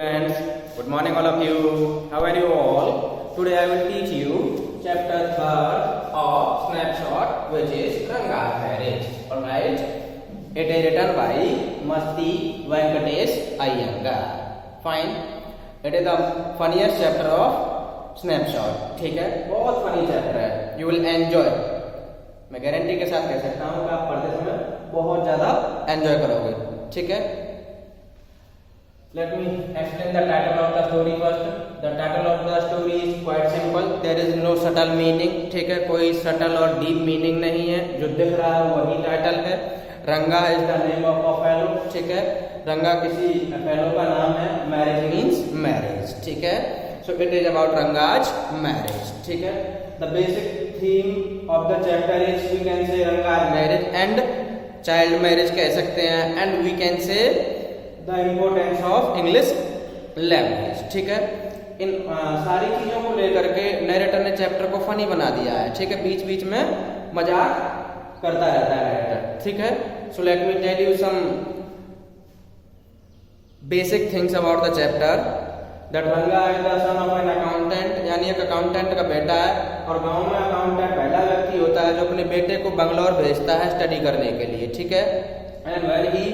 Friends, good morning all of you. How are you all? Today I will teach you chapter 3rd of snapshot, which is Ranga marriage. Alright? It is written by Masti Venkatesh Iyengar. Fine. It is the funniest chapter of snapshot. ठीक है? बहुत funny chapter है. You will enjoy. मैं guarantee के साथ कह सकता हूँ कि आप पढ़ते समय बहुत ज़्यादा enjoy करोगे. ठीक है? Let me explain the title of the story first. The title of the story is quite simple. There is no subtle meaning. ठीक है, कोई subtle और deep meaning नहीं है. जो दिख रहा है वही टाइटल है. रंगा is the name of a fellow. ठीक है, रंगा किसी fellow का नाम है. Marriage means marriage. ठीक है, so it is about Ranga's marriage. ठीक है, the basic theme of the chapter is we can say Ranga's marriage and child marriage कह सकते हैं. And we can say the importance of English language. ठीक है, इन सारी चीजों को लेकर के नरेटर ने चैप्टर को फनी बना दिया है. ठीक है, बीच बीच में मजाक करता रहता है नरेटर. ठीक है, so let me tell you some basic things about the chapter. That Ranga is the son of an accountant, यानी एक अकाउंटेंट का बेटा है. और गांव में अकाउंटेंट पहला व्यक्ति होता है जो अपने बेटे को बंगलौर भेजता है स्टडी करने के लिए. ठीक है, and when he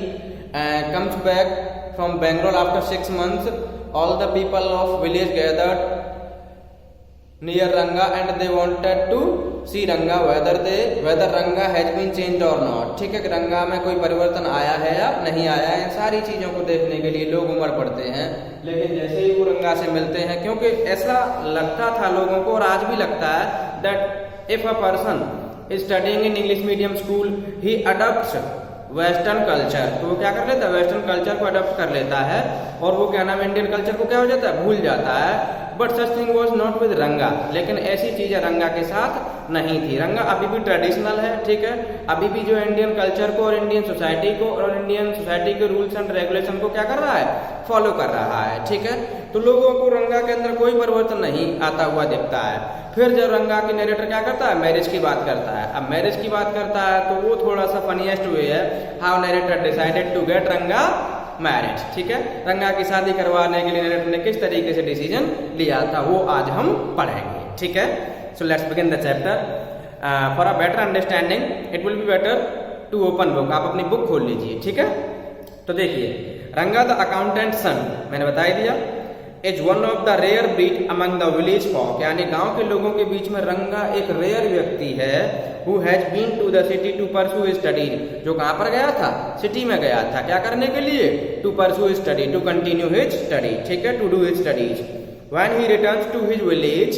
comes back from Bangalore after 6 months, all the people of village gathered near Ranga and they wanted to see Ranga whether Ranga has been changed or not. ठीक है, कि रंगा में कोई परिवर्तन आया है या नहीं आया है. सारी चीजों को देखने के लिए लोग उमड़ पड़ते हैं. लेकिन जैसे ही वो रंगा से मिलते हैं, क्योंकि ऐसा लगता था लोगों को और आज भी लगता है that if a person is studying in English medium school, he adopts western culture. तो वो क्या कर लेता है, वेस्टर्न कल्चर को अडॉप्ट कर लेता है और वो क्या नाम इंडियन कल्चर को क्या हो जाता है, भूल जाता है. But such thing was not with रंगा. लेकिन ऐसी चीजें रंगा के साथ नहीं थी. रंगा अभी भी ट्रेडिशनल है. ठीक है, अभी भी जो इंडियन कल्चर को और इंडियन सोसाइटी को और इंडियन सोसाइटी के रूल्स एंड रेगुलेशन को क्या कर रहा है, फॉलो कर रहा है. ठीक है, तो लोगों को रंगा के अंदर कोई परिवर्तन नहीं आता हुआ दिखता है. फिर जब रंगा की नरेटर क्या करता है, मैरिज की बात करता है. अब मैरिज की बात करता है तो वो थोड़ा सा फनीएस्ट वे है. How narrator decided to get Ranga marriage. ठीक है, रंगा की शादी करवाने के लिए नरेटर ने किस तरीके से डिसीजन लिया था वो आज हम पढ़ेंगे. ठीक है, so let's begin the chapter. For a better understanding it will be better to open book. आप अपनी बुक खोल लीजिए. ठीक है, तो देखिए, रंगा द अकाउंटेंट सन, मैंने बता ही दिया, is one of the rare breed among the village folk, यानी गांव के लोगों के बीच में रंगा एक रेयर व्यक्ति है. Who has been to the city to pursue studies, जो कहां पर गया था, सिटी में गया था. क्या करने के लिए, to pursue study, to continue his study. ठीक है, to do his studies. When he returns to his village,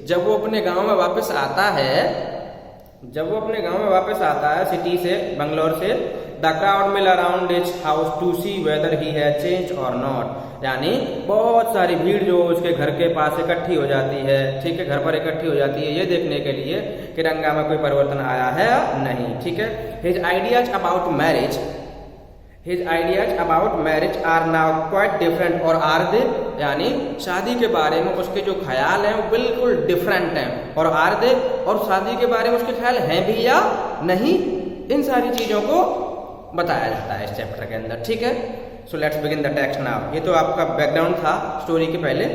जब वो अपने गांव में वापस आता है, सिटी से, बंगलौर से, the crowd mill around his house to see whether he has changed और नॉट, यानी बहुत सारी भीड़ जो उसके घर के पास इकट्ठी हो जाती है. ठीक है, घर पर इकट्ठी हो जाती है ये देखने के लिए कि रंगा में कोई परिवर्तन आया है या नहीं. ठीक है, his ideas about marriage are now quite different. और आर दे, यानी शादी के बारे में उसके जो ख्याल हैं वो बिल्कुल डिफरेंट हैं. और आर दे, और शादी के बारे में उसके ख्याल हैं भी या नहीं, इन सारी चीजों को बताया जाता है इस चैप्टर के अंदर. ठीक है, so let's begin the text now. ये तो आपका बैकग्राउंड था स्टोरी के पहले.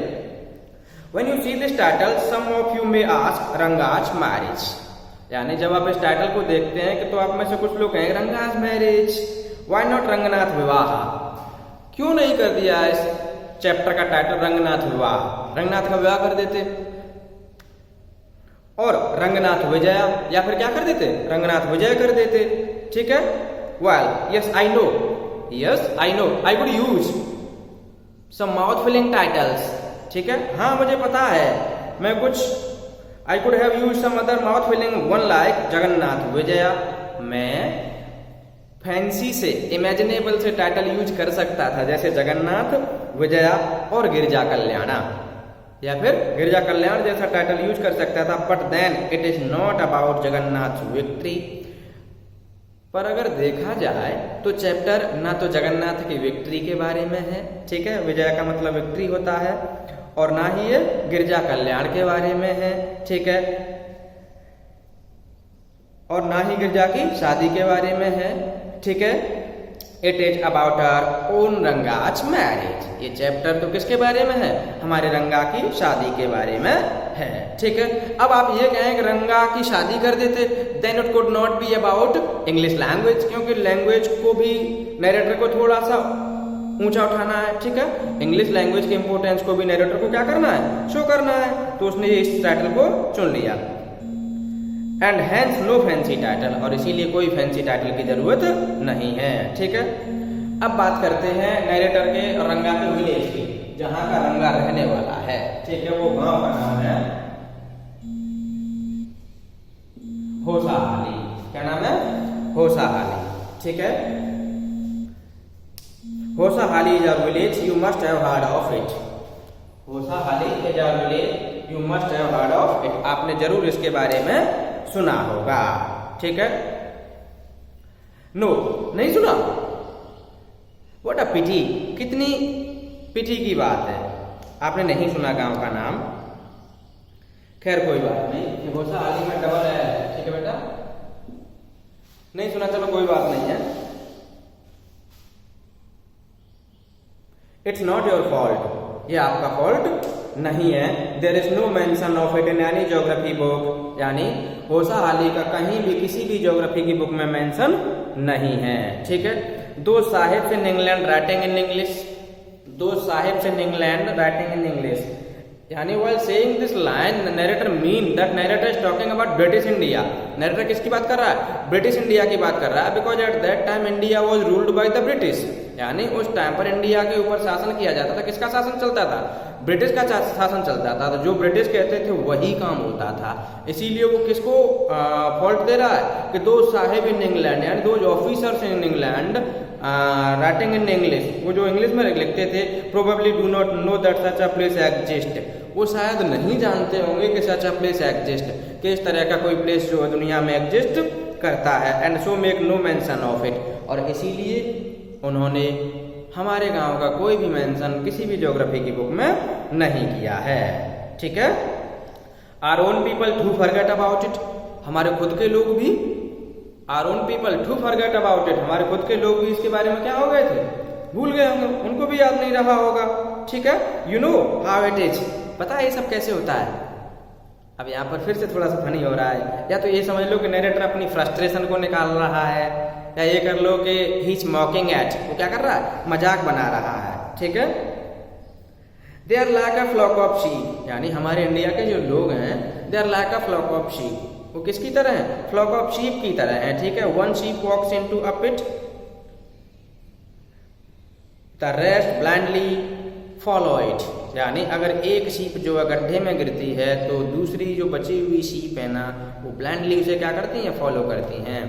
When you see this title some of you may ask Ranga's marriage, यानी जब आप इस टाइटल को देखते हैं कि तो आप में से कुछ लोग कहेंगे Ranga's marriage, why not Ranganath विवाह, क्यों नहीं कर दिया इस चैप्टर का टाइटल रंगनाथ विवाह, रंगनाथ का विवाह कर देते और रंगनाथ विजया, या फिर क्या कर देते, रंगनाथ विजय कर देते. ठीक है, well yes I know I could use some mouth filling titles. ठीक है, हाँ मुझे पता है, मैं कुछ I could have used some other mouth filling one like Jagannath Vijaya. मैं फैंसी से, इमेजिनेबल से टाइटल यूज कर सकता था, जैसे जगन्नाथ विजया और गिरजा कल्याणा, या फिर गिरजा कल्याण जैसा टाइटल यूज कर सकता था. But then it is not about Jagannath victory. पर अगर देखा जाए तो चैप्टर ना तो जगन्नाथ की विक्ट्री के बारे में है. ठीक है, विजय का मतलब विक्ट्री होता है, और ना ही ये गिरजा कल्याण के बारे में है. ठीक है, और ना ही गिरजा की शादी के बारे में है. ठीक है, it is about our own Ranga's marriage. ये चैप्टर तो किसके बारे में है? हमारे रंगा की शादी के बारे में है। ठीक है, अब आप ये कहें कि रंगा की शादी कर देते, then it could not be about English language, क्योंकि लैंग्वेज को भी नरेटर को थोड़ा सा ऊंचा उठाना है। ठीक है, इंग्लिश लैंग्वेज के इंपोर्टेंस को भी नरेटर को क्या करना है? शो करना है। तो उसने इस टाइटल को चुन लिया। And hence no fancy title, और इसीलिए कोई फैंसी टाइटल की जरूरत नहीं है। ठीक है, अब बात करते हैं नरेटर के रंगा के विलेज की, जहां का रंगा रहने वाला है। ठीक है, वो गांव का नाम है होसाहाली। क्या नाम है? होसाहाली। ठीक है, Hosahalli is our village, you must have heard of it. Hosahalli is our village, you must have heard of it. आपने जरूर इसके बारे में सुना होगा। ठीक है, नो, नहीं सुना? व्हाट अ पिटी, कितनी पिटी की बात है, आपने नहीं सुना गांव का नाम। खैर कोई बात नहीं, होसाहाली में डबल है। ठीक है बेटा, नहीं सुना, चलो कोई बात नहीं है। इट्स नॉट योर फॉल्ट, ये आपका फॉल्ट नहीं है। There is no mention of it in any geography book, यानी होसाहाली का कहीं भी किसी भी ज्योग्राफी की बुक में मेंशन नहीं है। ठीक है, two sahibs in England writing in English, two sahibs in England writing in English, यानी while saying this line the narrator mean that narrator is talking about British India। narrator किसकी बात कर रहा है? ब्रिटिश इंडिया की बात कर रहा है। because at that time India was ruled by the British, यानी उस टाइम पर इंडिया के ऊपर शासन किया जाता था। किसका शासन चलता था? ब्रिटिश का शासन चलता था। तो जो ब्रिटिश कहते थे वही काम होता था। इसीलिए वो किसको फॉल्ट दे रहा है कि दो साहिब इन इंग्लैंड, यानी दो officers in England writing in English, वो जो इंग्लिश में लिखते थे, probably do not know that such a place exist, वो शायद नहीं जानते होंगे कि सच अ प्लेस एग्जिस्ट, कि इस तरह का कोई प्लेस जो दुनिया में एग्जिस्ट करता है। And so make no mention of it, और इसीलिए उन्होंने हमारे गांव का कोई भी मेंशन किसी भी ज्योग्राफी की बुक में नहीं किया है। ठीक है, our own people to forget about it, हमारे खुद के लोग भी, our own people to forget about it, हमारे खुद के लोग भी इसके बारे में क्या हो गए थे? भूल गए होंगे, उनको भी याद नहीं रहा होगा। ठीक है, you know how it is, पता है ये सब कैसे होता है? अब यहाँ पर फिर से थोड़ा सा फनी हो रहा है, या तो ये समझ लो कि नरेटर अपनी फ्रस्ट्रेशन को निकाल रहा है, या ये कर लो कि ही इज मॉकिंग एट, वो क्या कर रहा है? मजाक बना रहा है। ठीक है, they are like a flock of sheep, यानी हमारे इंडिया के जो लोग हैं, they are like a flock of sheep, वो किसकी तरह है? फ्लॉक ऑफ शीप की तरह है। ठीक है, one sheep walks into a pit, the rest blindly follow it, यानी अगर एक शीप जो है गड्ढे में गिरती है तो दूसरी जो बची हुई शीप है ना, वो ब्लाइंडली उसे क्या करती हैं? फॉलो करती हैं।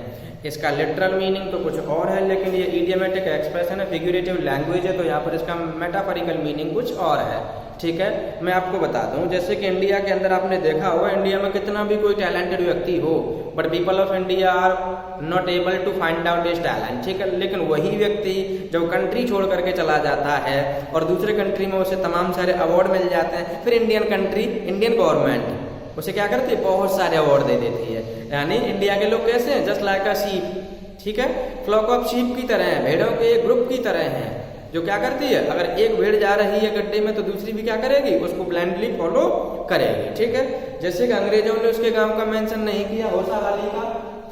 इसका लिटरल मीनिंग तो कुछ और है, लेकिन ये इडियमेटिक एक्सप्रेशन है, फिगरेटिव लैंग्वेज है, तो यहाँ पर इसका मेटाफोरिकल मीनिंग कुछ और है। ठीक है, मैं आपको बता दूं, जैसे कि इंडिया के अंदर आपने देखा होगा, इंडिया में कितना भी कोई टैलेंटेड व्यक्ति हो, but people of India are not able to find out this talent. ठीक है, लेकिन वही व्यक्ति जब कंट्री छोड़ करके चला जाता है और दूसरे कंट्री में उसे तमाम सारे अवार्ड मिल जाते हैं, फिर इंडियन गवर्नमेंट उसे क्या करती है? बहुत सारे अवार्ड दे देती है। यानी इंडिया के लोग कैसे हैं? Just like a sheep. ठीक है, फ्लॉक ऑफ शीप की तरह है, भेड़ों के एक ग्रुप की तरह है, जो क्या करती है? अगर एक भेड़ जा रही है गड्ढे में तो दूसरी भी क्या करेगी? उसको ब्लाइंडली फॉलो करेगी। ठीक है, जैसे कि अंग्रेजों ने उसके गांव का मेंशन नहीं किया होसाहाली का,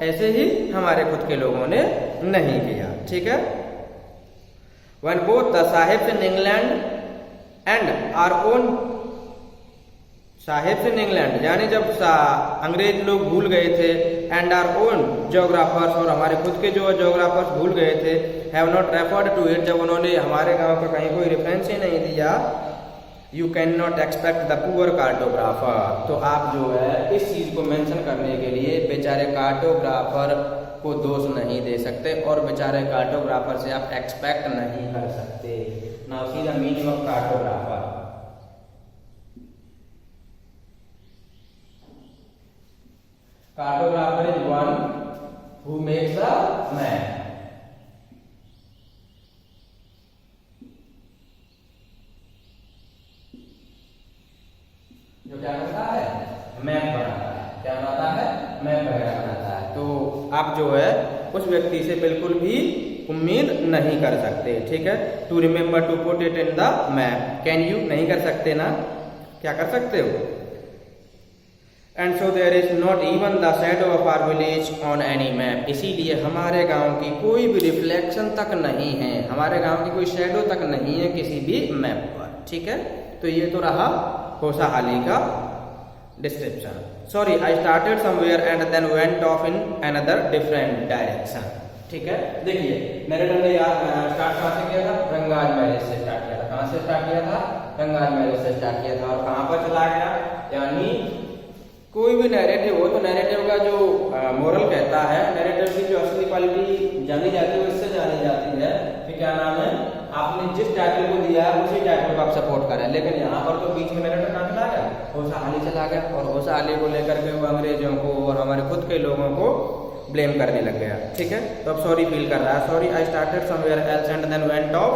ऐसे ही हमारे खुद के लोगों ने नहीं किया। ठीक है, when both the sahibs in England and our own sahibs in England, यानी जब अंग्रेज लोग भूल गए थे, एंड आवर ओन ज्योग्राफर्स, और हमारे खुद के जो ज्योग्राफर्स भूल गए थे, have not referred to it, जब उन्होंने हमारे गांव का कहीं कोई रेफरेंस ही नहीं दिया, you can not expect the poor cartographer, तो आप जो है इस चीज को मेंशन करने के लिए बेचारे कार्टोग्राफर को दोष नहीं दे सकते, और बेचारे कार्टोग्राफर से आप एक्सपेक्ट नहीं कर सकते। Now see the meaning of cartographer. Cartographer is one who makes a map. जो क्या करता है? मैप बनाता है। क्या बनाता है? मैप वगैरह बनाता है। तो आप जो है उस व्यक्ति से बिल्कुल भी उम्मीद नहीं कर सकते, ठीक है। To remember to put it in the map, can you नहीं कर सकते ना, क्या कर सकते हो। And so there is not even the shadow of our village on any map, इसीलिए हमारे गांव की कोई भी रिफ्लेक्शन तक नहीं है, हमारे गांव की कोई शैडो तक नहीं है किसी भी मैप पर, ठीक है। तो ये तो रहा खोसाहाली का description. Sorry, I started somewhere and then went off in another different direction, ठीक है। देखिए नरेटर ने स्टार्ट कहाँ से किया था, रंगाज मैरिज से स्टार्ट किया था। कहाँ से स्टार्ट किया था, रंगाज मैरिज से स्टार्ट किया था, और कहाँ पर चला गया, यानी कोई भी नैरेटिव हो तो नैरेटिव का जो मोरल कहता है, नैरेटिव की जो असली क्वालिटी जानी जाती है वो इससे जानी जाती है कि क्या नाम है, आपने जिस टाइटल को दिया है उसी टाइटल को आप सपोर्ट करें। लेकिन यहाँ पर तो बीच में नैरेटर कहाँ चला गया, खोसाहाली चला गया, और खोसाहाली को लेकर के वो अंग्रेजों को और हमारे खुद के लोगों को ब्लेम करने लग गया, ठीक है। तो अब सॉरी फील कर रहा है, sorry I started somewhere else and then went off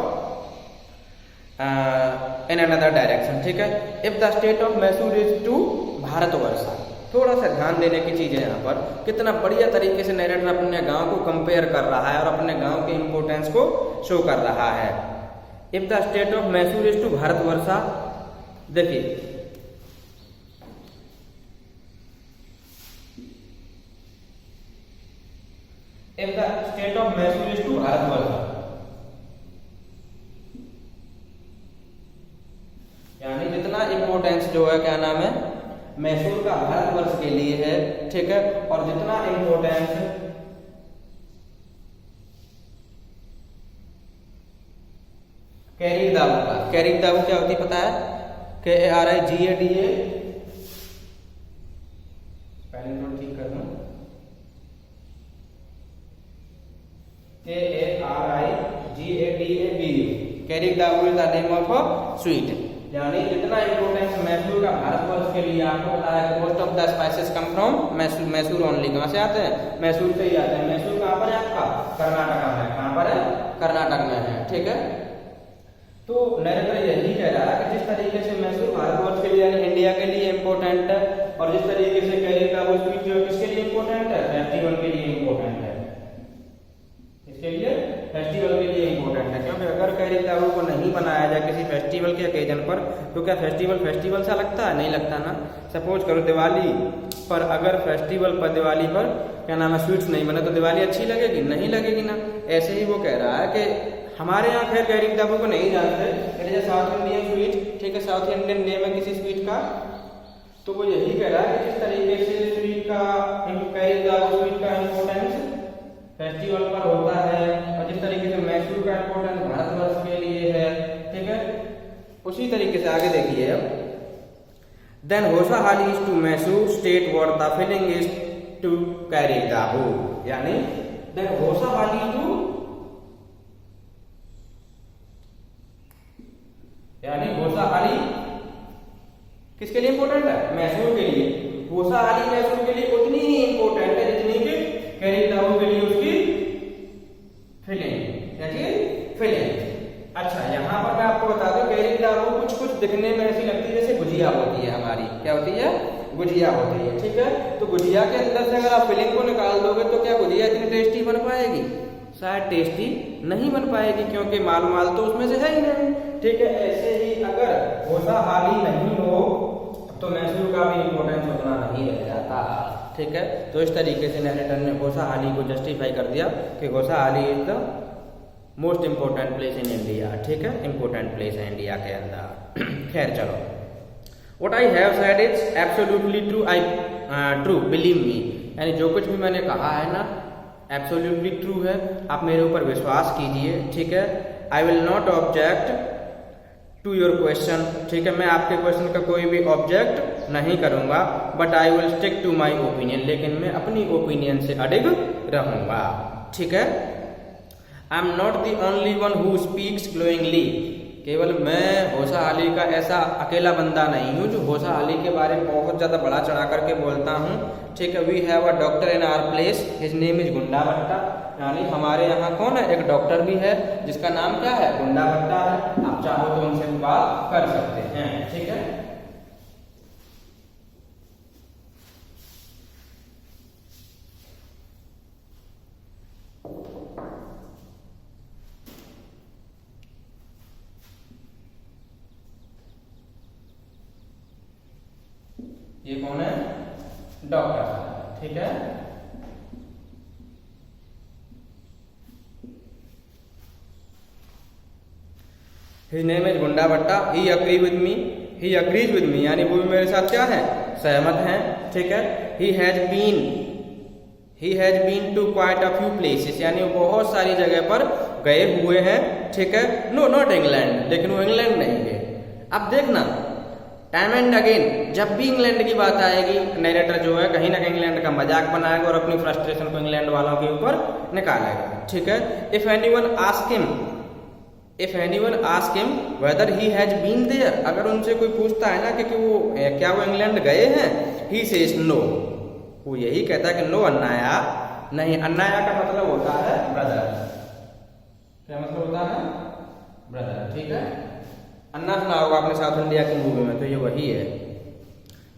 in another direction, ठीक है। If the state of Mysore is to Bharatavarsha, थोड़ा सा ध्यान देने की चीज है यहाँ पर, कितना बढ़िया तरीके से नरेटर अपने गांव को कंपेयर कर रहा है और अपने गांव के इंपोर्टेंस को शो कर रहा है। If the state of Mysore is to Bharatavarsha, देखिए if the state of Mysore is to Bharatavarsha, यानी जितना इंपोर्टेंस जो है क्या नाम है मैसूर का भारतवर्ष के लिए है, ठीक है, और जितना इंपोर्टेंस कैरिक दाबू का, कैरिक दाबू क्या होती पता है, KARIGADA, पहले थोड़ा ठीक कर दूं, KARIGADABU, कैरिक दाबू is the name of a sweet, यानी जितना इंपोर्टेंस मैसूर का भारतवर्ष के लिए आपको पता है कि most of the spices come from Mysore, Mysore only, कहाँ से आते हैं, मैसूर से ही आते हैं। मैसूर कहाँ पर है आपका, कर्नाटक में, कहाँ पर है, कर्नाटक में है, ठीक है। तो नरेटर यही कह रहा है कि जिस तरीके से मैसूर भारतवर्ष के लिए यानी इंडिया के लिए इंपॉर्टेंट है, और जिस तरीके से कैरिक दाबू स्वीट जो किसके लिए इंपॉर्टेंट है, फेस्टिवल के लिए इंपॉर्टेंट है, इसके लिए फेस्टिवल के लिए इंपॉर्टेंट है, क्योंकि अगर कैरिक दाबू को नहीं बनाया जाए किसी फेस्टिवल के ओकेजन पर तो क्या फेस्टिवल सा लगता है, नहीं लगता ना। सपोज करो दिवाली पर, अगर फेस्टिवल पर दिवाली पर क्या नाम है स्वीट्स नहीं बने तो दिवाली अच्छी लगेगी, नहीं लगेगी ना। ऐसे ही वो कह रहा है कि हमारे यहाँ खैर कैरिक दाबू को नहीं जानते, it is south Indian sweet, ठीक है, साउथ इंडियन नेम है किसी स्वीट का। तो वो यही कह रहा है कि जिस तरीके से स्वीट का कैरिक दाबू स्वीट का इंपोर्टेंस फेस्टिवल पर होता है, और जिस तरीके से मैसूर का इंपोर्टेंस भारतवर्ष के लिए है, ठीक है, उसी तरीके से आगे देखिए। Then Hosahalli is to Mysore state what the feeling is to कैरिक दाबू, यानी देन खोसाहाली टू, यानी खोसाहाली किसके लिए इंपोर्टेंट है, मैसूर के लिए। खोसाहाली मैसूर के लिए उतनी ही इंपोर्टेंट है जितनी कि कैरिक दाबू के लिए उसकी फीलिंग, फीलिंग। अच्छा, यहाँ पर मैं आपको बता दूं कैरिक दाबू कुछ कुछ दिखने में ऐसी लगती है जैसे गुजिया होती है हमारी, क्या होती है, गुजिया होती है, ठीक है। तो गुजिया के अंदर से अगर आप फीलिंग को निकाल दोगे तो क्या गुजिया इतनी टेस्टी बन पाएगी, शायद टेस्टी नहीं बन पाएगी, क्योंकि माल तो उसमें से है ही नहीं, ठीक है। ऐसे ही अगर खोसाहाली नहीं हो तो मैसूर का भी इंपोर्टेंस उतना नहीं रह जाता, ठीक है। तो इस तरीके से नरेटर ने खोसाहाली को जस्टिफाई कर दिया कि Hosahalli is the most important place in India, ठीक है, इंपोर्टेंट प्लेस है इंडिया के अंदर। खैर चलो, what I have said is absolutely true, true believe me, यानी जो कुछ भी मैंने कहा है ना एब्सोल्युटली ट्रू है, आप मेरे ऊपर विश्वास कीजिए, ठीक है। I will not object to your question, ठीक है, मैं आपके क्वेश्चन का कोई भी ऑब्जेक्ट नहीं करूंगा, but I will stick to my opinion, लेकिन मैं अपनी ओपिनियन से अडिग रहूंगा, ठीक है। I am not the only one who speaks glowingly, केवल मैं खोसाहाली का ऐसा अकेला बंदा नहीं हूँ जो खोसाहाली के बारे में बहुत ज्यादा बड़ा चढ़ा करके बोलता हूँ, ठीक है। We have a doctor in our place, his name is Gunda Bhatta, यानी हमारे यहाँ कौन है, एक डॉक्टर भी है जिसका नाम क्या है, गुंडा भट्टा है। आप चाहो तो उनसे बात कर सकते हैं, ठीक है। ये कौन है? डॉक्टर साहब, ठीक है। His name is गुंडा भट्टा। He agree with me, he agrees with me, यानी वो भी मेरे साथ क्या है? सहमत हैं, ठीक है। He has been to quite a few places, यानी वो बहुत सारी जगह पर गए हुए हैं, ठीक है। नो नॉट इंग्लैंड, लेकिन वो इंग्लैंड नहीं गए। अब देखना, टाइम एंड अगेन जब भी इंग्लैंड की बात आएगी, नरेटर जो है कहीं ना कहीं इंग्लैंड का मजाक बनाएगा और अपनी फ्रस्ट्रेशन को इंग्लैंड वालों के ऊपर निकालेगा, ठीक है। If anyone ask him whether he has been there, अगर उनसे कोई पूछता है ना कि वो क्या वो इंग्लैंड गए हैं, ही सेज नो, वो यही कहता है कि नो अन्नाया नहीं। अन्नाया का मतलब होता है ब्रदर। क्या मतलब होता है? ब्रदर, ठीक है। अन्ना सुना होगा आपने साउथ इंडिया की मूवी में, तो ये वही है।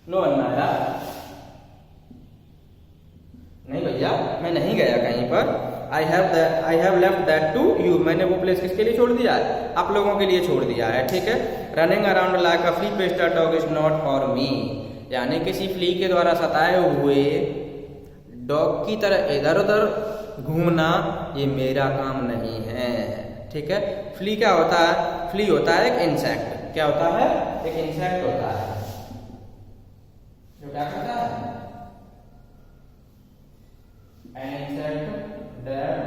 नो अन्नाया, नहीं भैया मैं नहीं गया कहीं पर। I have left that to you, मैंने वो प्लेस किसके लिए छोड़ दिया है? आप लोगों के लिए छोड़ दिया है, ठीक है। Running around like a flea pester dog is not for me, यानी किसी फ्ली के द्वारा सताए हुए डॉग की तरह इधर उधर घूमना ये मेरा काम नहीं है, ठीक है। फ्ली क्या होता है? फ्ली होता है एक इंसेक्ट। क्या होता है? एक इंसेक्ट होता है जो क्या करता है? An insect that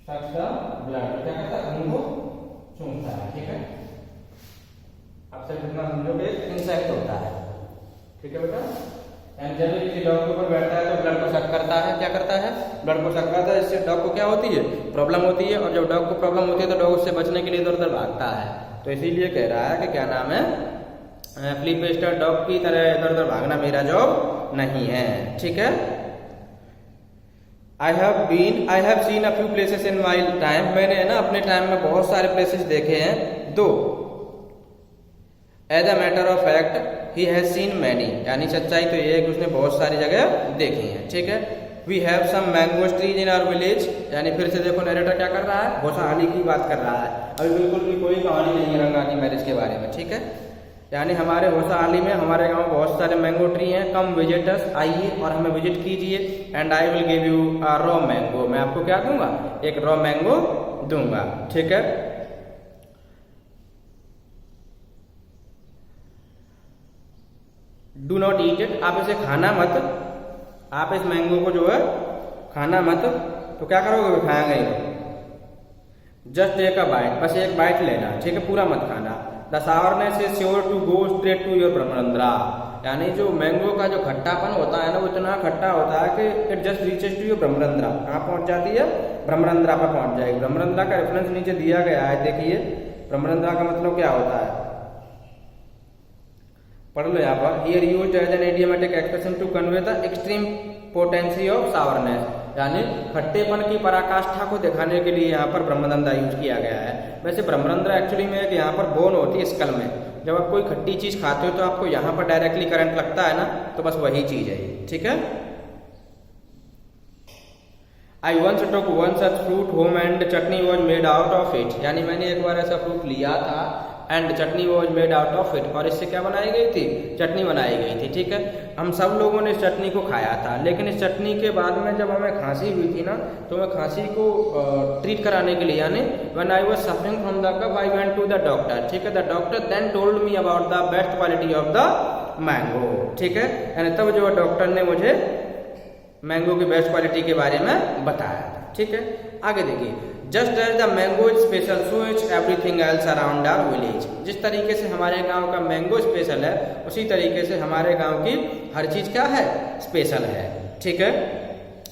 sucks the blood, क्या करता है? खून को चूसता है, ठीक है। आप सब कितना समझोगे? इंसेक्ट होता है, ठीक है बेटा। एंड जब किसी डॉग के ऊपर बैठता है तो ब्लड को सक करता है। क्या करता है? ब्लड को सक करता है। इससे डॉग को क्या होती है? प्रॉब्लम होती है। और जब डॉग को प्रॉब्लम होती है तो डॉग उससे बचने के लिए इधर उधर भागता है। तो इसीलिए कह रहा है कि क्या नाम है, फ्ली पेस्टर डॉग की तरह इधर उधर भागना मेरा जॉब नहीं है, ठीक है। I have seen a few places in my time, मैंने है ना अपने टाइम में बहुत सारे प्लेसेस देखे हैं। Though as a matter of fact he has seen many, यानी सच्चाई तो ये है कि उसने बहुत सारी जगह देखी है, ठीक है। We have some mango trees in our village, यानी फिर से देखो नरेटर क्या कर रहा है? भोसाहाली की बात कर रहा है। अभी बिल्कुल भी कोई कहानी नहीं है रंगा की मैरिज के बारे में, ठीक है। यानी हमारे भोसाहाली में हमारे गांव बहुत सारे मैंगो ट्री हैं। कम विजिटर्स, आइए और हमें विजिट कीजिए। And I will give you a raw mango, मैं आपको क्या दूंगा? एक रॉ मैंगो दूंगा, ठीक है। डू नॉट ईट इट, आप इसे खाना मत। आप इस मैंगो को जो है खाना मत। तो क्या करोगे? खाएंगे ही। जस्ट टेक अ बाइट, बस एक बाइट लेना, ठीक है, पूरा मत खाना। The sourness is sure to go straight to your Brahmarandhra, यानी जो मैंगो का जो खट्टापन होता है ना वो इतना खट्टा होता है कि it just reaches to your Brahmarandhra. कहाँ पहुंच जाती है? ब्रह्मरंध्रा पर पहुंच जाएगी। ब्रह्मरंध्रा का रेफरेंस नीचे दिया गया है, देखिए। ब्रह्मरंध्रा का मतलब क्या होता है? पढ़ लो यहाँ पर। Here used as an idiomatic expression to convey the extreme potency of sourness, यानी खट्टेपन की पराकाष्ठा को दिखाने के लिए यहाँ पर ब्रह्मरंध्रा यूज किया गया है। वैसे ब्रह्मरंध्रा एक्चुअली में एक यहाँ पर बोन होती है स्कल में। जब आप कोई खट्टी चीज खाते हो तो आपको यहाँ पर डायरेक्टली करंट लगता है ना, तो बस वही चीज है, ठीक है। I once took one such fruit home and chutney was made out of it, यानी मैंने एक बार ऐसा फ्रूट लिया था and chutney was made out of it, और इससे क्या बनाई गई थी? चटनी बनाई गई थी, ठीक है। हम सब लोगों ने इस चटनी को खाया था, लेकिन इस चटनी के बाद में जब हमें खांसी हुई थी ना, तो मैं खांसी को ट्रीट कराने के लिए, यानी when I was suffering from the cough I went to the doctor, ठीक है। The doctor then told me about the best quality of the mango, ठीक है। यानी तब जो डॉक्टर ने मुझे मैंगो की बेस्ट क्वालिटी के बारे में बताया था, ठीक है। आगे देखिए, just as the mango is special so is everything else around our village, जिस तरीके से हमारे गांव का मैंगो स्पेशल है उसी तरीके से हमारे गांव की हर चीज क्या है? स्पेशल है, ठीक है।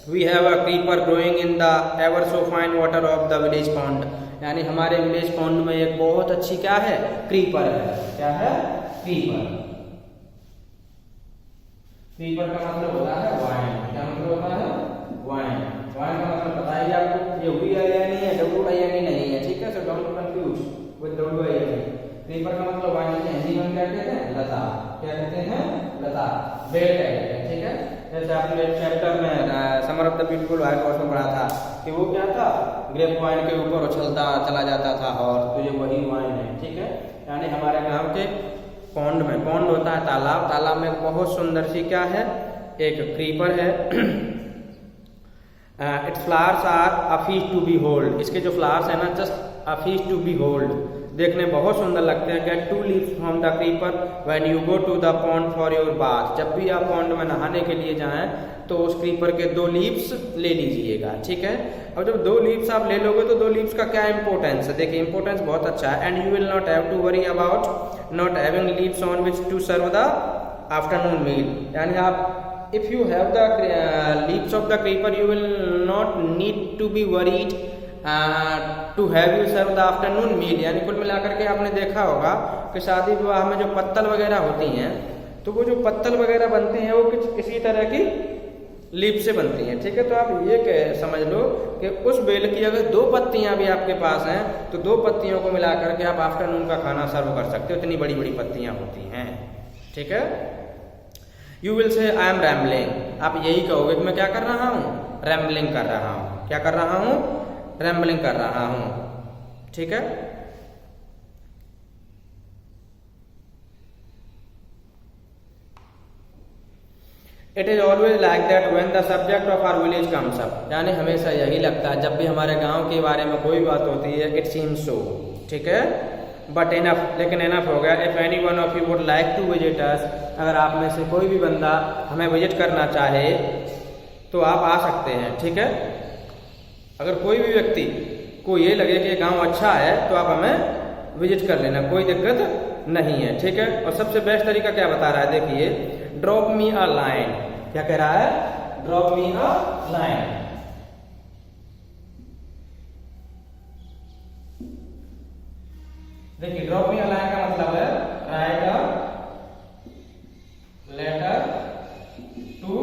We have a creeper growing in the ever so fine water of the village pond, यानी हमारे विलेज पॉन्ड में एक बहुत अच्छी क्या है? क्रीपर है। क्या है? क्रीपर। क्रीपर का मतलब होता है वाइन। क्या मतलब होता है? वाइन। वाइन का मतलब बताइए आपको, ये WINE है, WINE नहीं है, ठीक है। So don't confuse with WINE। Creeper का मतलब वाइन में हिंदी में क्या कहते हैं? लता। क्या कहते हैं? लता। बेल कहते हैं, ठीक है। जैसे आपने चैप्टर में summer of the beautiful wife horse में पढ़ा था कि वो क्या था? ग्रेप वाइन के ऊपर उछलता चला जाता था हॉर्स, तो ये वही वाइन है, ठीक है। यानी हमारे गांव के पॉन्ड में, पॉन्ड होता है तालाब, तालाब में बहुत सुंदर सी क्या है, एक क्रीपर है। Its flowers are a feast to behold, इसके जो फ्लावर्स है ना just a feast to behold, देखने बहुत सुंदर लगते हैं। Get 2 leaves from the creeper when you go to the pond for your bath, जब भी आप पॉन्ड में नहाने के लिए जाएं तो उस क्रीपर के 2 लीव्स ले लीजिएगा, ठीक है। अब जब 2 लीव्स आप ले लोगे तो 2 लीव्स का क्या इंपॉर्टेंस है, देखिए इंपॉर्टेंस बहुत अच्छा है। And you will not have to worry about not having leaves on which to serve the afternoon meal, यानी आप if you have the leaves of the creeper you will not need to be worried to have you serve the afternoon meal, यानी कुल मिलाकर के आपने देखा होगा कि शादी विवाह में जो पत्तल वगैरह होती हैं तो वो जो पत्तल वगैरह बनती हैं वो किसी तरह की लीफ से बनती हैं, ठीक है। तो आप ये समझ लो कि उस बेल की अगर 2 पत्तियां भी आपके पास हैं तो 2 पत्तियों को मिलाकर के आप आफ्टरनून का खाना सर्व कर सकते हो, इतनी बड़ी बड़ी पत्तियां होती हैं, ठीक है। You will say I am rambling, आप यही कहोगे कि मैं क्या कर रहा हूँ, रैम्बलिंग कर रहा हूँ, क्या कर रहा हूँ, रैम्बलिंग कर रहा हूँ, ठीक है। It is always like that when the subject of our village comes up, यानी हमेशा यही लगता है जब भी हमारे गांव के बारे में कोई बात होती है, इट सीम्स सो, ठीक है। बट इनफ, लेकिन इनफ हो गया। If any one of you would like to visit us, अगर आप में से कोई भी बंदा हमें विजिट करना चाहे तो आप आ सकते हैं, ठीक है। अगर कोई भी व्यक्ति को ये लगे कि गांव अच्छा है तो आप हमें विजिट कर लेना, कोई दिक्कत नहीं है, ठीक है। और सबसे बेस्ट तरीका क्या बता रहा है, देखिए, ड्रॉप मी अ लाइन, क्या कह रहा है, ड्रॉप मी अ लाइन। देखिए ड्रॉप मी अ लाइन का मतलब है write a letter to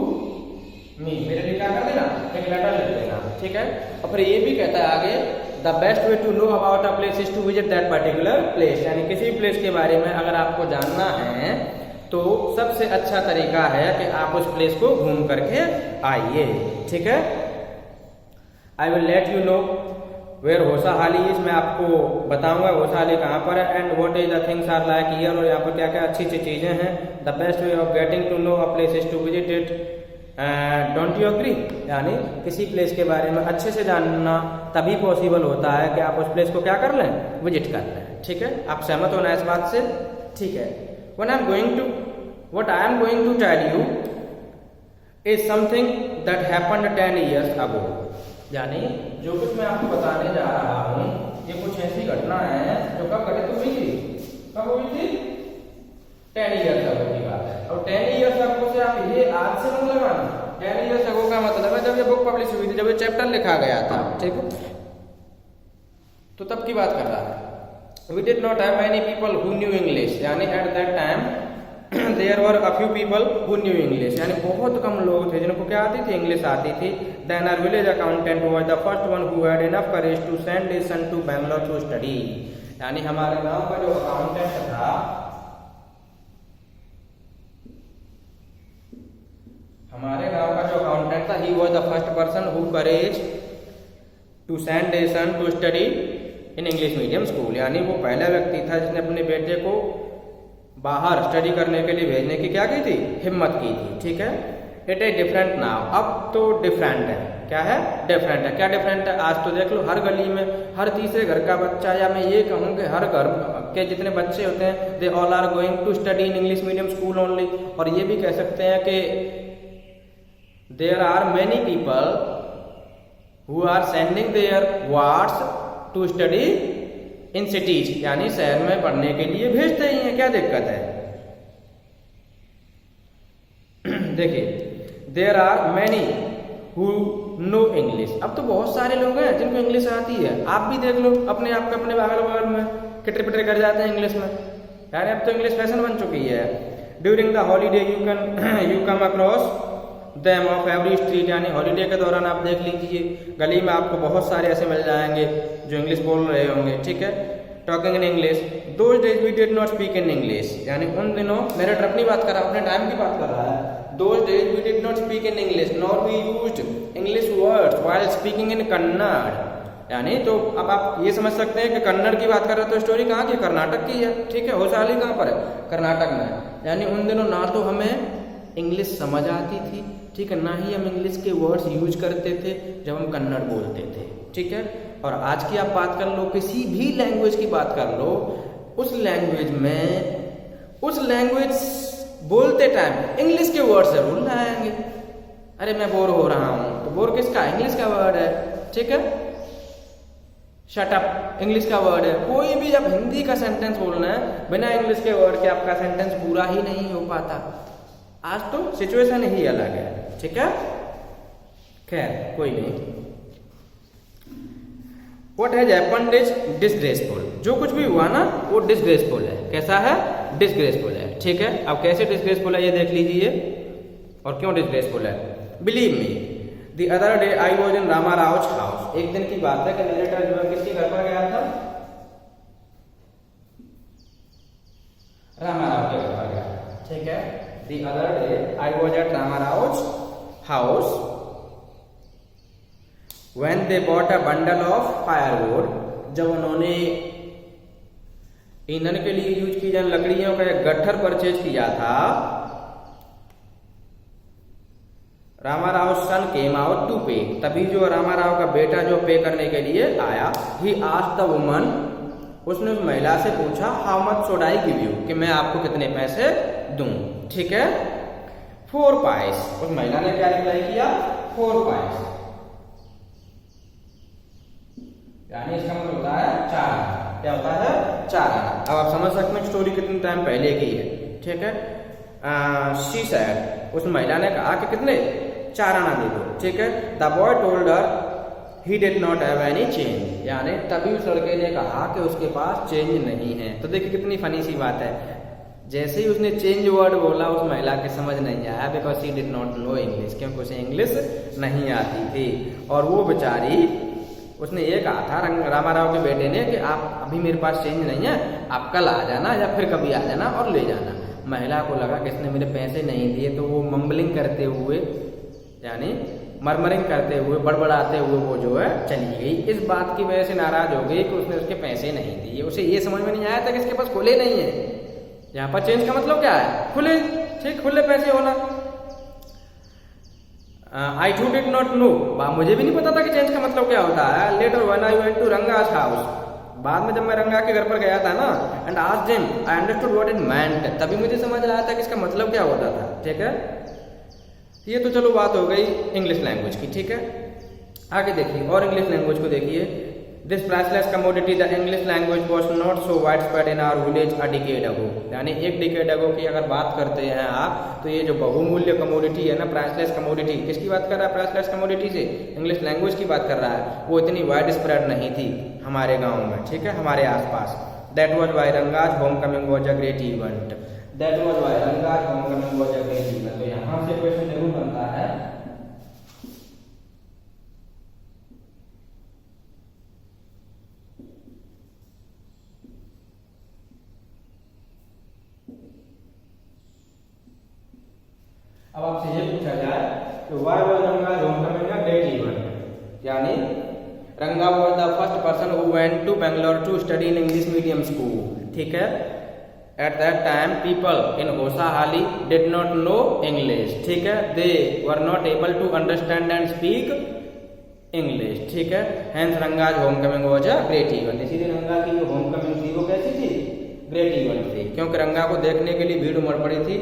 me, मेरे लिए क्या कर देना, एक लेटर लिख देना, ठीक है। और फिर ये भी कहता है आगे, the best way to know about a place is to visit that particular place, यानी किसी प्लेस के बारे में अगर आपको जानना है तो सबसे अच्छा तरीका है कि आप उस प्लेस को घूम करके आइए, ठीक है। I will let you know where Hosahalli is, मैं आपको बताऊंगा होसाहाली कहाँ पर है। And what is the things are like here, और यहाँ पर क्या क्या अच्छी अच्छी चीजें हैं। The best way of getting to know a place is to visit it, don't you agree, यानी किसी प्लेस के बारे में अच्छे से जानना तभी पॉसिबल होता है कि आप उस प्लेस को क्या कर लें, विजिट कर लें, ठीक है। आप सहमत होना इस बात से, ठीक है। What I am going to tell you is something that happened 10 years ago, यानी जो कुछ मैं आपको बताने जा रहा हूँ ये कुछ ऐसी घटना है जो कब घटित हुई थी, कब हुई थी, 10 years ago की बात है। और 10 years ago से आप ये आज से मत लगाना, 10 years ago का मतलब है जब ये बुक पब्लिश हुई थी, जब ये चैप्टर लिखा गया था, ठीक है, तो तब की बात कर रहा है। We did not have many people who knew English, यानी at that time there were a few people who knew English, यानी बहुत कम लोग थे जिनको क्या आती थी, इंग्लिश आती थी। Then our village accountant was the first one who had enough courage to send his son to Bangalore to study, यानी हमारे गांव का जो अकाउंटेंट था, हमारे गांव का जो अकाउंटेंट था, he was the first person who courage to send his son to study in English medium school, यानी वो पहला व्यक्ति था जिसने अपने बेटे को बाहर स्टडी करने के लिए भेजने की क्या की थी, हिम्मत की थी, ठीक है। इट इज डिफरेंट नाउ, अब तो डिफरेंट है, क्या है, डिफरेंट है। क्या डिफरेंट है, आज तो देख लो हर गली में हर तीसरे घर का बच्चा, या मैं ये कहूँ कि हर घर के जितने बच्चे होते हैं, they all are going to study in English medium school only. और ये भी कह सकते हैं कि there are many people who are sending their wards to study in cities, यानी शहर में पढ़ने के लिए भेजते ही हैं, क्या दिक्कत है। देखिए there are many who know English, अब तो बहुत सारे लोग हैं जिनको इंग्लिश आती है। आप भी देख लो अपने आप को, अपने अगल बगल में किटर पिटर कर जाते हैं इंग्लिश में, यानी अब तो इंग्लिश फैशन बन चुकी है। During the holiday you come across them of every street, यानी हॉलीडे के दौरान आप देख लीजिए गली में आपको बहुत सारे ऐसे मिल जाएंगे जो इंग्लिश बोल रहे होंगे, ठीक है। Talking in English, those days we did not speak in English, यानी उन दिनों, नरेटर अपनी बात कर रहा है, अपने टाइम की बात कर रहा है। Those days we did not speak in English nor we used English words while speaking in Kannada, यानी तो अब आप ये समझ सकते हैं कि कन्नड़ की बात कर रहे तो स्टोरी कहाँ की, कर्नाटक की है, ठीक है। होशाली कहाँ पर है, कर्नाटक में। यानी उन दिनों ना तो हमें इंग्लिश समझ आती थी, ठीक है, ना ही हम इंग्लिश के वर्ड्स यूज करते थे जब हम कन्नड़ बोलते थे, ठीक है। और आज की आप बात कर लो, किसी भी लैंग्वेज की बात कर लो, उस लैंग्वेज बोलते टाइम इंग्लिश के वर्ड जरूर आएंगे। अरे मैं बोर हो रहा हूं, तो बोर किसका, इंग्लिश का वर्ड है, ठीक है। शट अप इंग्लिश का वर्ड है। कोई भी जब हिंदी का सेंटेंस बोलना है बिना इंग्लिश के वर्ड के आपका सेंटेंस पूरा ही नहीं हो पाता। आज तो सिचुएशन ही अलग है, ठीक है। खैर कोई नहीं। What has happened is disgraceful। जो कुछ भी हुआ ना वो डिसग्रेसफुल है। कैसा है, डिसग्रेसफुल है, ठीक है। अब कैसे डिसग्रेसफुल है ये देख लीजिए, और क्यों डिसग्रेसफुल है। Believe me, the other day I was in Rama Rao's house. एक दिन की बात है कि नरेटर जो है किसके घर पर गया था, रामा राव के घर पर गया, ठीक है। The other day I was at Rama Rao's house when they bought a bundle of firewood। जब उन्होंने ईंधन के लिए यूज की जाने लकड़ियों का एक गट्ठर परचेज किया था। रामा राव सन केम आउट टू पे। तभी जो रामा राव का बेटा जो पे करने के लिए आया, ही आस्क्ड द वुमन, उसने उस महिला से पूछा, how much should I give you, कि मैं आपको कितने पैसे दूं, ठीक है। 4 पाइस। उस महिला ने क्या रिप्लाई किया, 4 पाइस, यानी इसका मतलब होता है 4 आना। क्या होता है, 4 आना। अब आप समझ सकते हैं स्टोरी कितने टाइम पहले की है, ठीक है। शी सेड, उस महिला ने कहा कि कितने, 4 आना दे दो, ठीक है। The boy told her he did not have any change. यानी तभी उस लड़के ने कहा कि उसके पास चेंज नहीं है। तो देखिए कितनी फनी सी बात है। जैसे ही उसने चेंज वर्ड बोला उस महिला के समझ नहीं आया, because she did not know English, क्योंकि उसे इंग्लिश नहीं आती थी। और वो बेचारी, उसने ये कहा था रामा राव के बेटे ने कि आप अभी मेरे पास चेंज नहीं है, आप कल आ जाना या फिर कभी आ जाना और ले जाना। महिला को लगा कि इसने मेरे पैसे नहीं दिए, तो वो मम्बलिंग करते हुए, यानी मरमरिंग करते हुए, बड़बड़ाते हुए वो जो है चली गई। इस बात की वजह से नाराज हो गई कि उसने उसके पैसे नहीं दिए। उसे ये समझ में नहीं आया था कि इसके पास खुले नहीं है। यहाँ पर चेंज का मतलब क्या है, खुले, ठीक, खुले पैसे होना। आई टू डिड नॉट नो, मुझे भी नहीं पता था कि चेंज का मतलब क्या होता है। Later when I went to Ranga's house, बाद में जब मैं रंगा के घर पर गया था ना, and asked him, I understood what it meant, तभी मुझे समझ आया था कि इसका मतलब क्या होता था, ठीक है। ये तो चलो बात हो गई इंग्लिश लैंग्वेज की, ठीक है। आगे देखिए और इंग्लिश लैंग्वेज को देखिए। This priceless commodity the English language was not so wide spread in our village a decade ago. यानी एक डिकेड अगो की अगर बात करते हैं आप, तो ये जो बहुमूल्य कमोडिटी है ना, प्राइसलेस कमोडिटी, किसकी बात कर रहा है, प्राइसलेस कमोडिटी से, इंग्लिश लैंग्वेज की बात कर रहा है। वो इतनी वाइड स्प्रेड नहीं थी हमारे गाँव में, ठीक है, हमारे आसपास। That was why Ranga's homecoming was a great event. That was why Ranga's homecoming was a great event. तो यहाँ से क्वेश्चन जरूर बनता है, अब आपसे ये पूछा जाए कि why was Ranga's homecoming a great event. यानी Ranga was the first person who went to Bangalore to study in English medium school, ठीक है। At that time people in Hosahalli did not know English, ठीक है, they were not able to understand and speak English, ठीक है। Hence Ranga's homecoming was a great event. इसीलिए रंगा की जो Homecoming थी वो कैसी थी, ग्रेट इवेंट थी, क्योंकि रंगा को देखने के लिए भीड़ उमड़ पड़ी थी।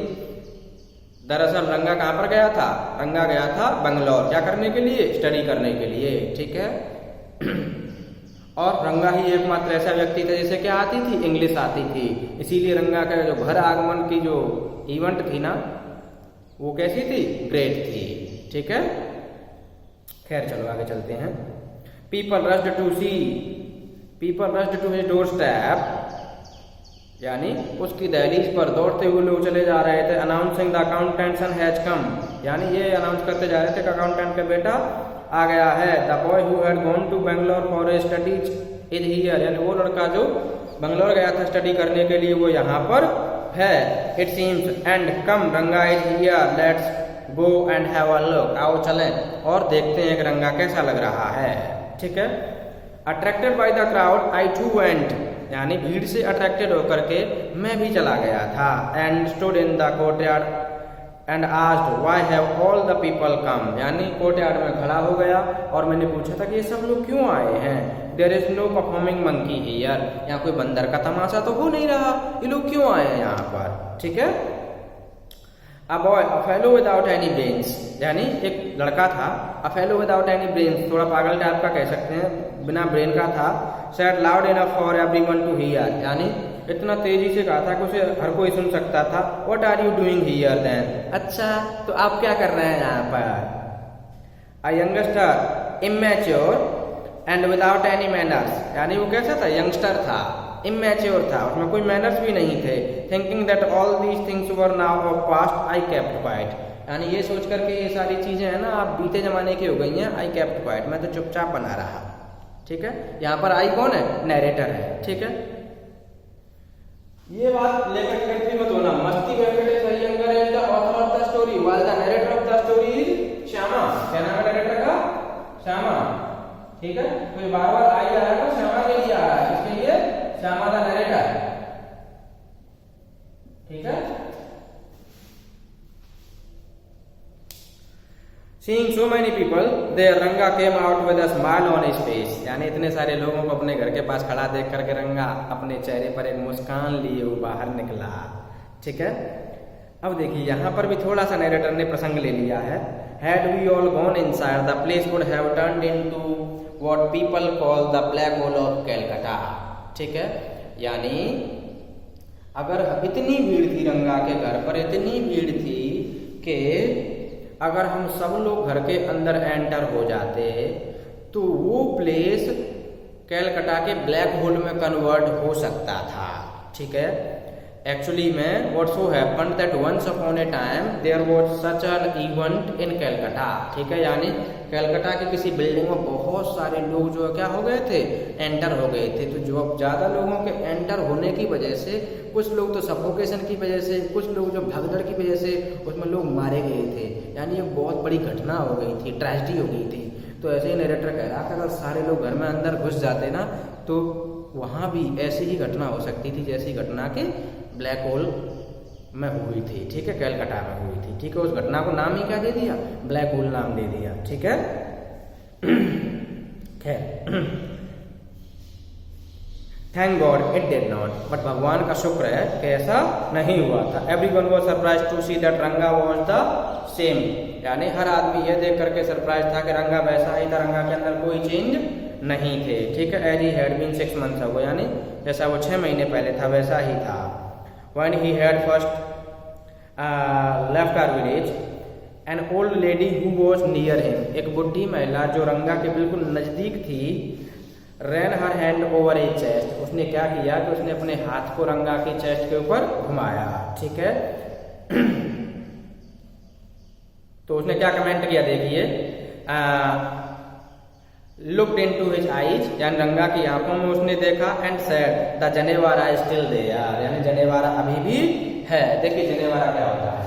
दरअसल रंगा कहाँ पर गया था, रंगा गया था बंगलौर, क्या करने के लिए, स्टडी करने के लिए, ठीक है। और रंगा ही एकमात्र ऐसा व्यक्ति था जिसे क्या आती थी, इंग्लिश आती थी। इसीलिए रंगा का जो घर आगमन की जो इवेंट थी ना, वो कैसी थी, ग्रेट थी, ठीक है। खैर चलो आगे चलते हैं। People rushed to his doorstep, यानी उसकी दहलीज पर दौड़ते हुए लोग चले जा रहे थे। Announcing the accountant son has come, यानी ये अनाउंस करते जा रहे थे कि अकाउंटेंट का बेटा आ गया है। The boy who had gone to Bangalore for studies is here, यानी वो लड़का जो बैंगलोर गया था स्टडी करने के लिए वो यहाँ पर है। इट सीम्स एंड कम रंगा is here, let's go and have a look, आओ चलें और देखते हैं कि रंगा कैसा लग रहा है, ठीक है। Attracted by the crowd I too went, यानी भीड़ से अट्रैक्टेड होकर के मैं भी चला गया था। And stood in the courtyard and asked why have all the people come, यानी कोर्टयार्ड में खड़ा हो गया और मैंने पूछा था कि ये सब लोग क्यों आए हैं। There is no performing monkey here, यहाँ कोई बंदर का तमाशा तो हो नहीं रहा, ये लोग क्यों आए हैं यहाँ पर। ठीक है। A boy a fellow without any brains, यानी एक लड़का था, a fellow without any brains, थोड़ा पागल टाइप का कह सकते हैं, बिना ब्रेन का था। Said loud enough for everyone to hear, यानी इतना तेजी से कहा था कि उसे हर कोई सुन सकता था। What are you doing here then, अच्छा तो आप क्या कर रहे हैं यहाँ पर। A youngster immature and without any manners, यानी वो कैसा था, यंगस्टर था, इमैच्योर था, उसमें कोई मैनर्स भी नहीं थे। Thinking that all these things were now of past I kept quite, यानी ये सोच करके ये सारी चीजें हैं ना आप बीते जमाने की हो गई हैं, आई केप्ट क्वाइट, मैं तो चुपचाप बना रहा। ठीक है। यहाँ पर आई कौन है, नैरेटर है। ठीक है। ये बात लेकर करके मत होना, मस्ती Venkatesh Iyengar is the author of the story while the narrator of the story is Shyama. क्या नाम है नैरेटर का, श्यामा। ठीक है। तो बार बार आई आ रहा है, श्यामा के लिए आ रहा है, इसके लिए श्यामा द नैरेटर। ठीक है। Seeing so many people, there रंगा came out with a smile on his face, यानी इतने सारे लोगों को अपने घर के पास खड़ा देख करके रंगा अपने चेहरे पर एक मुस्कान लिए वो बाहर निकला। ठीक है। अब देखिए यहाँ पर भी थोड़ा सा नैरेटर ने प्रसंग ले लिया है। Had we all gone inside, the place would have turned into what people call the black hole of Calcutta। ठीक है। यानी अगर इतनी भीड़ थी रंगा के घर पर, इतनी भीड़ थी कि अगर हम सब लोग घर के अंदर एंटर हो जाते तो वो प्लेस कैलकटा के ब्लैक होल में कन्वर्ट हो सकता था। ठीक है। एक्चुअली में what so happened that once upon a time there was such an event in Calcutta. ठीक है। यानी कैलकटा की किसी बिल्डिंग में बहुत सारे लोग जो क्या हो गए थे, एंटर हो गए थे। तो जो अब ज्यादा लोगों के एंटर होने की वजह से कुछ लोग तो सफोकेशन की वजह से, कुछ लोग जो भगदड़ की वजह से उसमें लोग मारे गए थे, यानी एक बहुत बड़ी घटना हो गई थी, ट्रेजेडी हो गई थी। तो ऐसे ही नरेटर कह रहा था अगर सारे लोग घर में अंदर घुस जाते ना तो वहां भी ऐसी ही घटना हो सकती थी जैसी घटना के ब्लैक होल में हुई थी। ठीक है। कैलकटा में हुई थी। ठीक है। उस घटना को नाम ही क्या दे दिया, ब्लैक होल नाम दे दिया। ठीक है। खैर thank god it did not, but भगवान का शुक्र है कि ऐसा नहीं हुआ था। Everyone was surprised to see that Ranga was the same, यानी हर आदमी ये देख करके सरप्राइज था कि रंगा वैसा ही था, रंगा के अंदर कोई चेंज नहीं थे। ठीक है। As he had been 6 months ago, यानी जैसा वो 6 महीने पहले था वैसा ही था। When he had first left our village an old lady who was near him, एक बुढ़ी महिला जो रंगा के बिल्कुल नजदीक थी, ran her hand over a chest, उसने क्या किया कि उसने अपने हाथ को रंगा के चेस्ट के ऊपर घुमाया। ठीक है। तो उसने क्या कमेंट किया देखिए, लुक्ड इनटू हिज आईज, यानी रंगा की आंखों में उसने देखा, and said the janewara is still there, यानी जनेवारा अभी भी है। देखिए जनेवारा क्या होता है,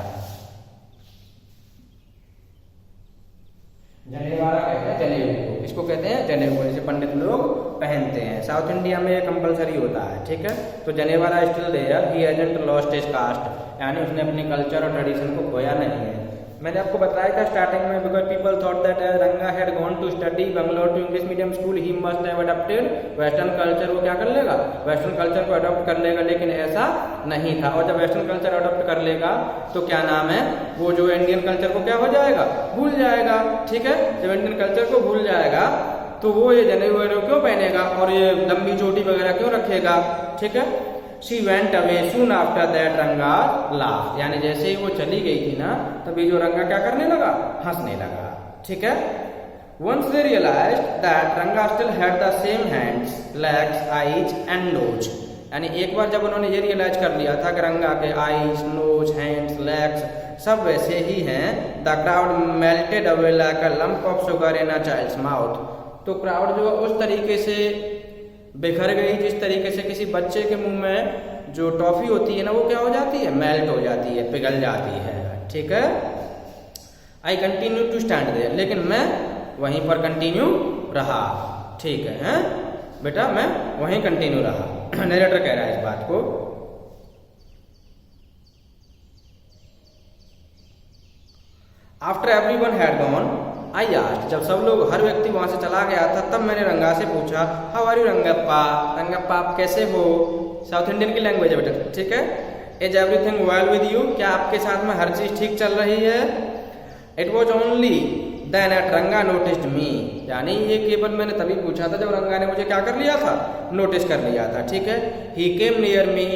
जनेवारा कहते हैं जनेऊ को, इसको कहते हैं जनेऊ, जैसे पंडित लोग पहनते हैं, साउथ इंडिया में ये कंपलसरी होता है। ठीक है। तो janewara still there, he hasn't lost his caste, यानी उसने अपनी कल्चर और ट्रेडिशन को खोया नहीं है। मैंने आपको बताया था स्टार्टिंग में, because people thought that Ranga had gone to study Bangalore to English medium school, he must have adopted western culture, वो क्या कर लेगा, वेस्टर्न कल्चर को अडॉप्ट कर लेगा, लेकिन ऐसा नहीं था। और जब वेस्टर्न कल्चर अडॉप्ट कर लेगा तो क्या नाम है, वो जो इंडियन कल्चर को क्या हो जाएगा, भूल जाएगा। ठीक है। जब इंडियन कल्चर को भूल जाएगा तो वो ये जनेऊ वनेऊ क्यों पहनेगा और ये लंबी चोटी वगैरह क्यों रखेगा। ठीक है। She went away soon after that रंगा laughed, यानी जैसे ही वो चली गई थी ना तभी जो रंगा क्या करने लगा, हंसने लगा। ठीक है। Once they realized that रंगा still had the same hands, legs, eyes and nose, यानी एक बार जब उन्होंने ये रियलाइज कर लिया था कि रंगा के आईज, नोज, हैंड्स, लेग्स सब वैसे ही हैं, the crowd melted away like a lump of sugar in a child's mouth, तो क्राउड जो उस तरीके से बिखर गई जिस तरीके से किसी बच्चे के मुंह में जो टॉफी होती है ना वो क्या हो जाती है, मेल्ट हो जाती है, पिघल जाती है। ठीक है। I continue to stand there, लेकिन मैं वहीं पर कंटिन्यू रहा। ठीक है। बेटा मैं वहीं कंटिन्यू रहा। नरेटर कह रहा है इस बात को। After everyone had gone I asked, जब सब लोग, हर व्यक्ति वहां से चला गया था, तब मैंने रंगा से पूछा, how are you Rangappa, Rangappa आप कैसे हो। साउथ इंडियन की लैंग्वेज है बेटा, ठीक है। Is everything well with you, क्या आपके साथ में हर चीज ठीक चल रही है। It was only then at Ranga noticed me, यानी ये केवल मैंने तभी पूछा था जब रंगा ने मुझे क्या कर लिया था, नोटिस कर लिया था, ठीक है। He came near me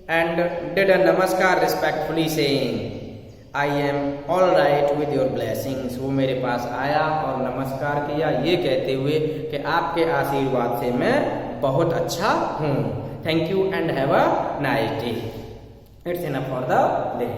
and did a namaskar respectfully saying I am all right with your blessings, वो मेरे पास आया और नमस्कार किया ये कहते हुए कि आपके आशीर्वाद से मैं बहुत अच्छा हूँ। Thank you and have a nice day. It's enough for the day.